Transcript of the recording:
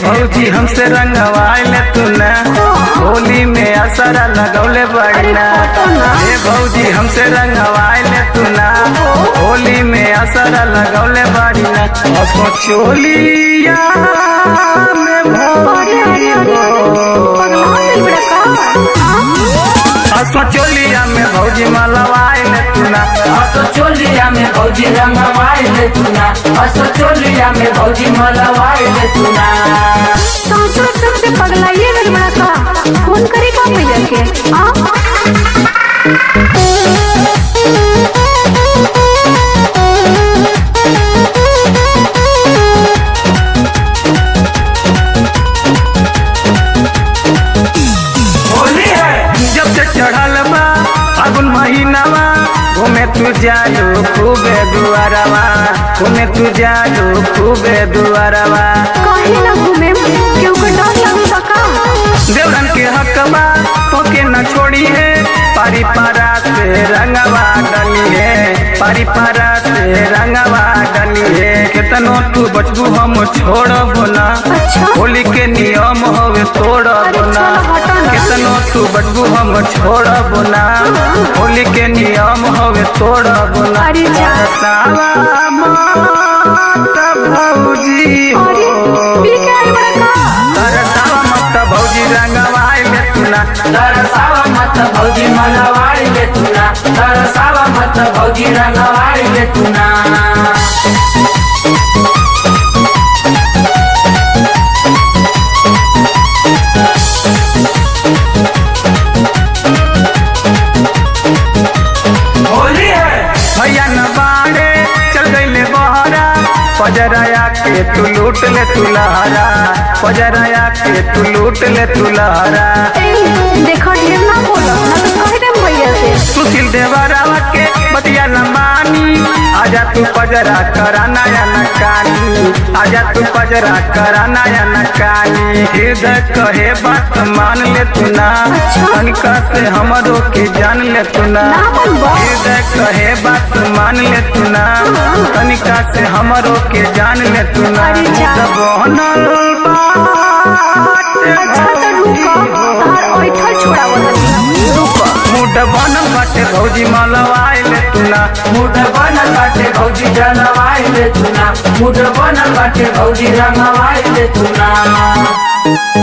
भौजी हमसे रंगवाइले तू ना होली में असर लगौले बढ़ना। हे भौजी हमसे रंगवाइले तू ना होली में असर लगौले बढ़ना। असो चोलिया में असो चोलिया में भौजी मलवाइले तू ना। असो चोलिया में भौजी रंगवाइले तू ना। असो चोलिया में भौजी मलवाइले तू ना। सबसे पगलाइए गल बड़ा का फोन करे का भैया के होली है जब से चढ़ल बा फागुन महीनावा घूमे तू जालू खूबे दुआरवा। घूमे तू जालू खूबे दुआरवा। कहीं ना घूमे क्यों को डर लगता का देवरन के हकबा तोके न छोड़ी है। पारी पारा से रंगवा डली है। पारी पारा से रंगवा डली है। कितनो तू बचबू हम छोड़बो ना। अच्छा। होली के नियम होवे तोड़बो ना। कितनो तू बचबू हम छोड़बो ना। होली के नियम होवे तोड़बो ना। अरे जा। सावा मत भौजी हो। अरे पी के आई बड़ा का तरसावा मत भौजी रंगवाइले तू ना। तरसावा मत भौजी मलवाइले तू ना। तरसावा मत भौजी रंगवाइले तू ना। होली है भैया न बाड़े चल गईले बहरा। पजराया के तू लूट ले तू लहरा। पजराया के तू लूट ले तू लहरा। देखो ढेर ना बोलो ना तो कह दे भैया से सुशील देवरावा के बतिया लंबानी। आजा तू पजरा करा नया नकानी। आजा तू पजरा करा नया नकानी। हृदय कहे बात मान ले तू ना। तनिका से हमरो के जान ले तू ना। हृदय कहे बात मान ले तू ना। तनिका से हमरो के जान ले तू ना। अरे जा। बनल अच्छा तो रुको तार ओइठल छोड़ावत रुको मुड बनल बाटे भौजी मलवाइले तू ना। मुठ बनल बाटे भौजी रंगवाइले तू ना। मुठ बनल बाटे भौजी रंगवाइले तू ना।